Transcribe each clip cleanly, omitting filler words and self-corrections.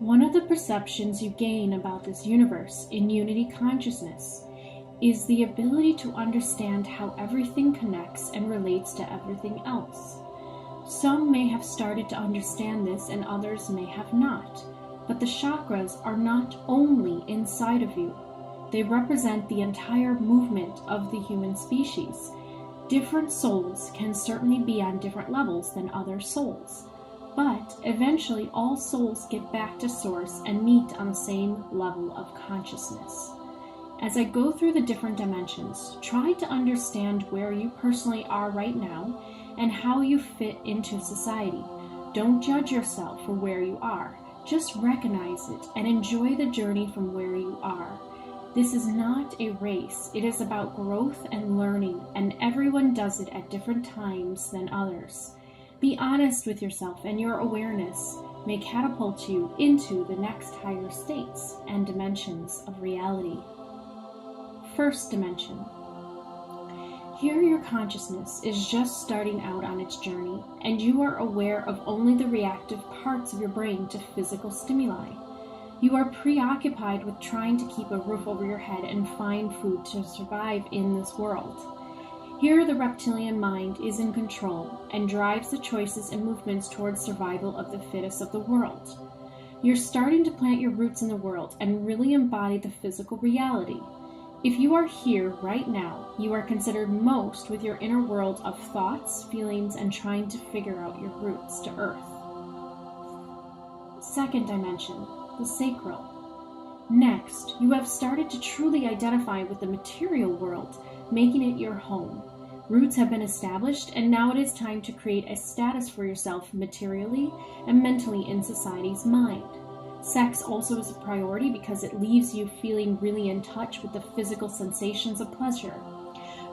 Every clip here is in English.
One of the perceptions you gain about this universe in unity consciousness is the ability to understand how everything connects and relates to everything else. Some may have started to understand this and others may have not, but the chakras are not only inside of you. They represent the entire movement of the human species. Different souls can certainly be on different levels than other souls, but eventually all souls get back to source and meet on the same level of consciousness. As I go through the different dimensions, try to understand where you personally are right now and how you fit into society. Don't judge yourself for where you are. Just recognize it and enjoy the journey from where you are. This is not a race. It is about growth and learning, and everyone does it at different times than others. Be honest with yourself, and your awareness may catapult you into the next higher states and dimensions of reality. First dimension. Here your consciousness is just starting out on its journey, and you are aware of only the reactive parts of your brain to physical stimuli. You are preoccupied with trying to keep a roof over your head and find food to survive in this world. Here the reptilian mind is in control and drives the choices and movements towards survival of the fittest of the world. You're starting to plant your roots in the world and really embody the physical reality. If you are here right now, you are considered most with your inner world of thoughts, feelings, and trying to figure out your roots to earth. Second dimension, the sacral. Next, you have started to truly identify with the material world, making it your home. Roots have been established, and now it is time to create a status for yourself materially and mentally in society's mind. Sex also is a priority because it leaves you feeling really in touch with the physical sensations of pleasure.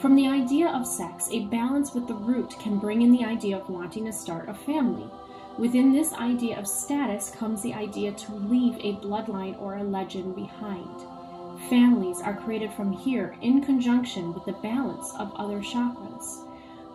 From the idea of sex, a balance with the root can bring in the idea of wanting to start a family. Within this idea of status comes the idea to leave a bloodline or a legend behind. Families are created from here in conjunction with the balance of other chakras.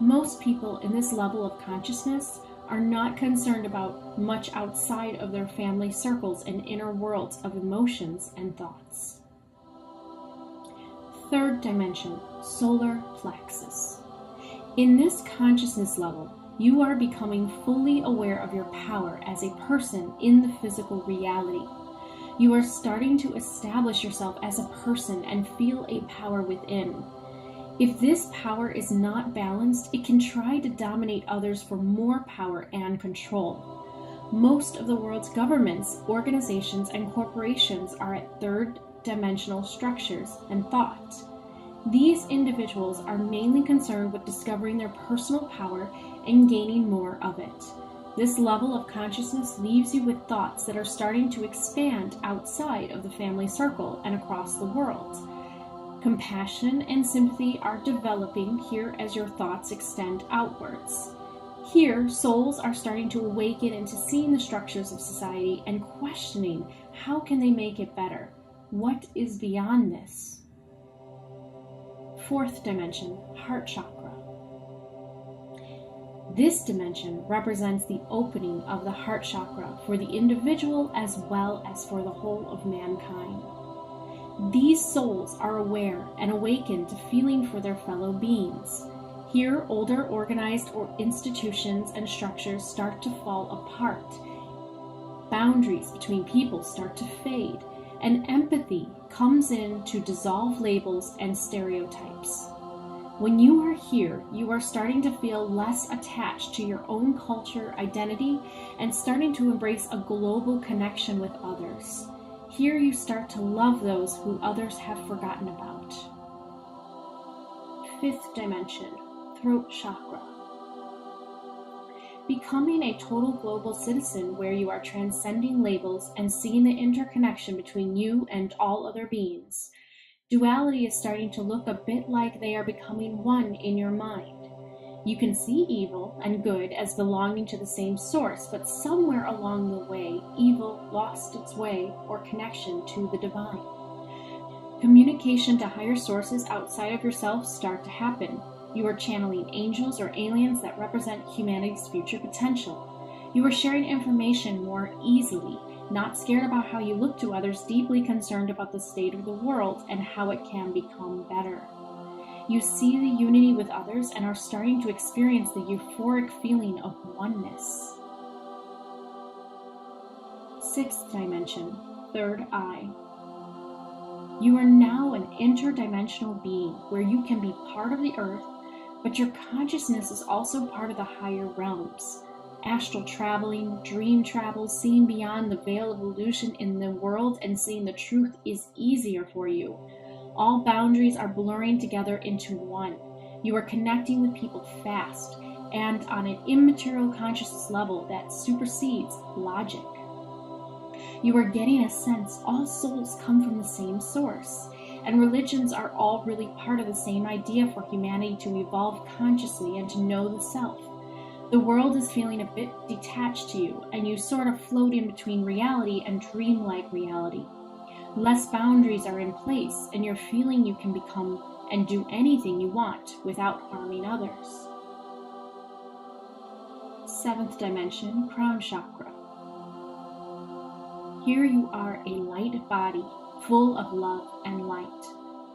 Most people in this level of consciousness are not concerned about much outside of their family circles and inner worlds of emotions and thoughts. Third dimension, solar plexus. In this consciousness level, you are becoming fully aware of your power as a person in the physical reality. You are starting to establish yourself as a person and feel a power within. If this power is not balanced, it can try to dominate others for more power and control. Most of the world's governments, organizations, and corporations are at third dimensional structures and thought. These individuals are mainly concerned with discovering their personal power and gaining more of it. This level of consciousness leaves you with thoughts that are starting to expand outside of the family circle and across the world. Compassion and sympathy are developing here as your thoughts extend outwards. Here, souls are starting to awaken into seeing the structures of society and questioning how can they make it better? What is beyond this? Fourth dimension, heart chakra. This dimension represents the opening of the heart chakra for the individual as well as for the whole of mankind. These souls are aware and awakened to feeling for their fellow beings. Here, older organized institutions and structures start to fall apart. Boundaries between people start to fade, and empathy comes in to dissolve labels and stereotypes. When you are here, you are starting to feel less attached to your own culture, identity, and starting to embrace a global connection with others. Here you start to love those who others have forgotten about. Fifth dimension, throat chakra. Becoming a total global citizen where you are transcending labels and seeing the interconnection between you and all other beings. Duality is starting to look a bit like they are becoming one in your mind. You can see evil and good as belonging to the same source, but somewhere along the way, evil lost its way or connection to the divine. Communication to higher sources outside of yourself start to happen. You are channeling angels or aliens that represent humanity's future potential. You are sharing information more easily, not scared about how you look to others, deeply concerned about the state of the world and how it can become better. You see the unity with others and are starting to experience the euphoric feeling of oneness. Sixth dimension, third eye. You are now an interdimensional being where you can be part of the earth, but your consciousness is also part of the higher realms. Astral traveling, dream travel, seeing beyond the veil of illusion in the world and seeing the truth is easier for you. All boundaries are blurring together into one. You are connecting with people fast and on an immaterial consciousness level that supersedes logic. You are getting a sense all souls come from the same source, and religions are all really part of the same idea for humanity to evolve consciously and to know the self. The world is feeling a bit detached to you, and you sort of float in between reality and dreamlike reality. Less boundaries are in place, and you're feeling you can become and do anything you want without harming others. Seventh dimension, crown chakra. Here you are a light body, full of love and light,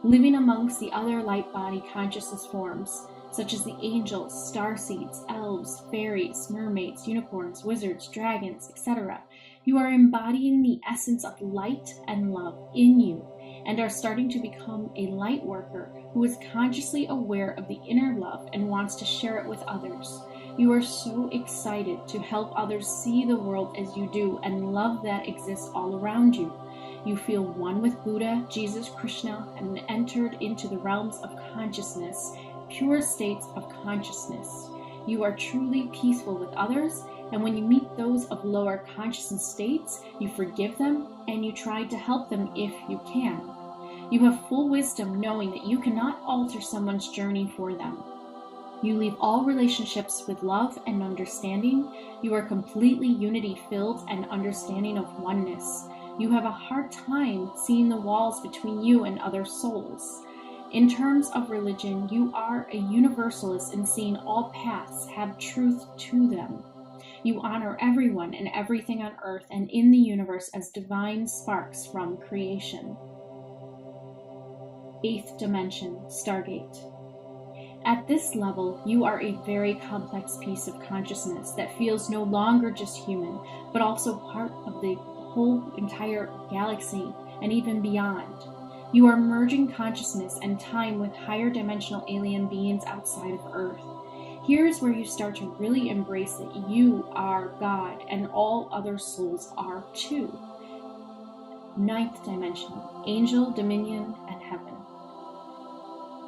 living amongst the other light body consciousness forms, such as the angels, starseeds, elves, fairies, mermaids, unicorns, wizards, dragons, etc. You are embodying the essence of light and love in you, and are starting to become a light worker who is consciously aware of the inner love and wants to share it with others. You are so excited to help others see the world as you do and love that exists all around you. You feel one with Buddha, Jesus, Krishna, and entered into the realms of consciousness, pure states of consciousness. You are truly peaceful with others, and when you meet those of lower consciousness states, you forgive them and you try to help them if you can. You have full wisdom knowing that you cannot alter someone's journey for them. You leave all relationships with love and understanding. You are completely unity-filled and understanding of oneness. You have a hard time seeing the walls between you and other souls. In terms of religion, you are a universalist in seeing all paths have truth to them. You honor everyone and everything on earth and in the universe as divine sparks from creation. Eighth dimension, Stargate. At this level, you are a very complex piece of consciousness that feels no longer just human, but also part of the whole entire galaxy and even beyond. You are merging consciousness and time with higher dimensional alien beings outside of Earth. Here's where you start to really embrace that you are God and all other souls are too. Ninth dimension, angel, dominion, and heaven.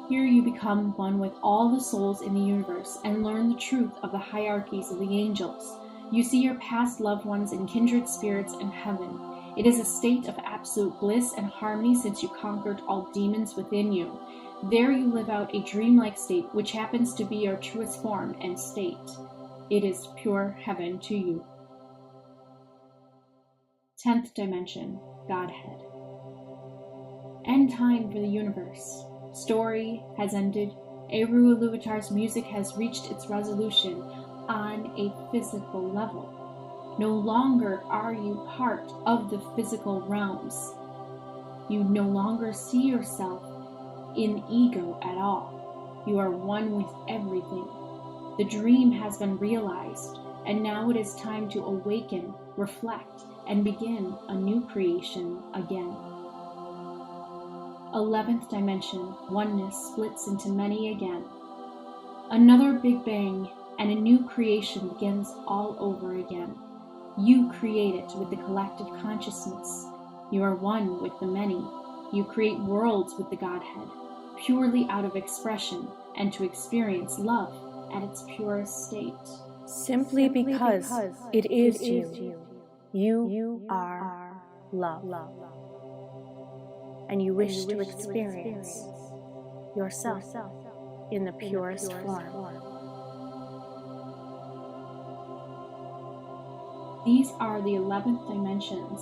Here you become one with all the souls in the universe and learn the truth of the hierarchies of the angels. You see your past loved ones and kindred spirits in heaven. It is a state of absolute bliss and harmony since you conquered all demons within you. There you live out a dreamlike state, which happens to be your truest form and state. It is pure heaven to you. 10th dimension, Godhead. End time for the universe. Story has ended. Eru Iluvatar's music has reached its resolution on a physical level. No longer are you part of the physical realms. You no longer see yourself in ego at all. You are one with everything. The dream has been realized, and now it is time to awaken, reflect, and begin a new creation again. 11th dimension, oneness splits into many again. Another Big Bang and a new creation begins all over again. You create it with the collective consciousness. You are one with the many. You create worlds with the Godhead, purely out of expression and to experience love at its purest state. Simply because it is you. You are love. And you wish to experience yourself in the purest form. These are the 11th dimensions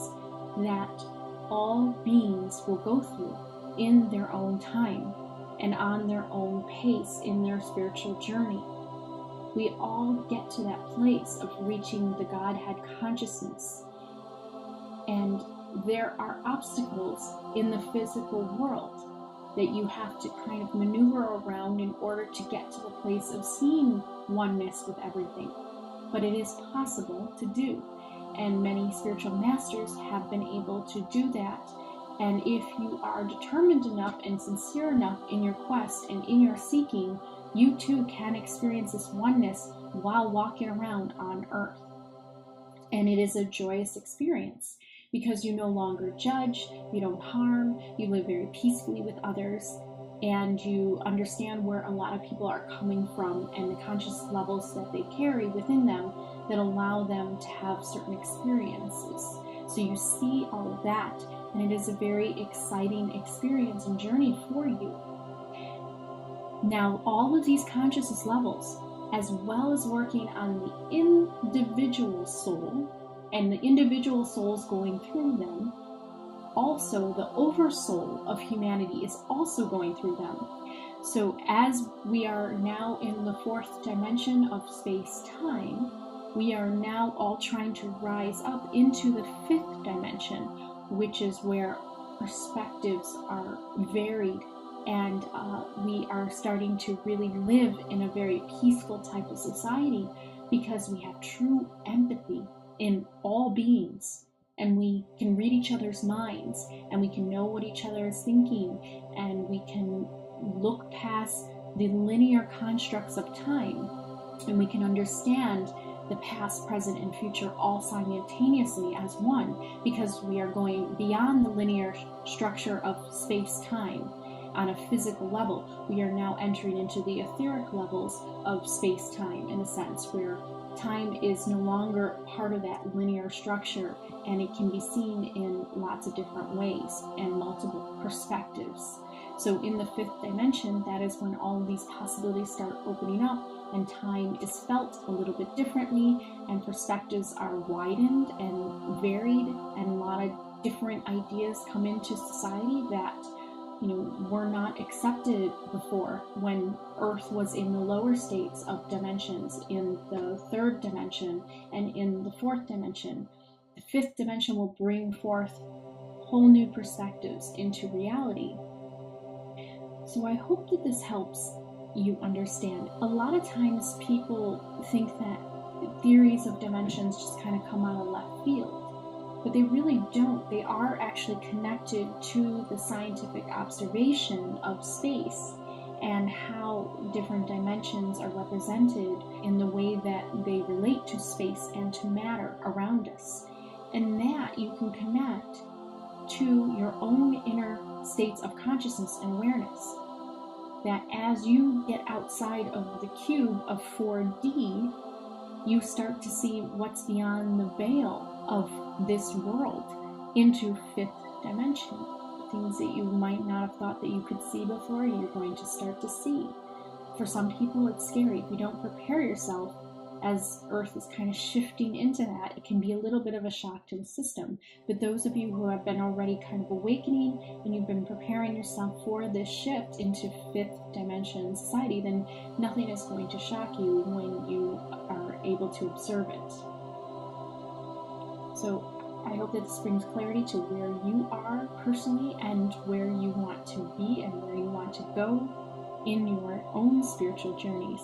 that all beings will go through in their own time and on their own pace in their spiritual journey. We all get to that place of reaching the Godhead consciousness. And there are obstacles in the physical world that you have to kind of maneuver around in order to get to the place of seeing oneness with everything. But it is possible to do. And many spiritual masters have been able to do that. And if you are determined enough and sincere enough in your quest and in your seeking, you too can experience this oneness while walking around on earth. And it is a joyous experience because you no longer judge, you don't harm, you live very peacefully with others, and you understand where a lot of people are coming from and the conscious levels that they carry within them that allow them to have certain experiences. So you see all of that, and it is a very exciting experience and journey for you. Now, all of these consciousness levels, as well as working on the individual soul and the individual souls going through them, also the oversoul of humanity is also going through them. So as we are now in the fourth dimension of space-time, we are now all trying to rise up into the fifth dimension, which is where perspectives are varied, and we are starting to really live in a very peaceful type of society because we have true empathy in all beings, and we can read each other's minds, and we can know what each other is thinking, and we can look past the linear constructs of time, and we can understand the past, present, and future all simultaneously as one, because we are going beyond the linear structure of space-time on a physical level. We are now entering into the etheric levels of space-time, in a sense, where time is no longer part of that linear structure, and it can be seen in lots of different ways and multiple perspectives. So in the fifth dimension, that is when all of these possibilities start opening up, and time is felt a little bit differently, and perspectives are widened and varied, and a lot of different ideas come into society that were not accepted before when Earth was in the lower states of dimensions, in the third dimension and in the fourth dimension. The fifth dimension will bring forth whole new perspectives into reality. So I hope that this helps you understand. A lot of times people think that theories of dimensions just kind of come out of left field. But they really don't. They are actually connected to the scientific observation of space and how different dimensions are represented in the way that they relate to space and to matter around us. And that you can connect to your own inner states of consciousness and awareness. That as you get outside of the cube of 4D, you start to see what's beyond the veil of this world into fifth dimension. Things that you might not have thought that you could see before, you're going to start to see. For some people, it's scary. If you don't prepare yourself, as Earth is kind of shifting into that, it can be a little bit of a shock to the system. But those of you who have been already kind of awakening and you've been preparing yourself for this shift into fifth dimension society, then nothing is going to shock you when you are able to observe it. So I hope that this brings clarity to where you are personally and where you want to be and where you want to go in your own spiritual journeys.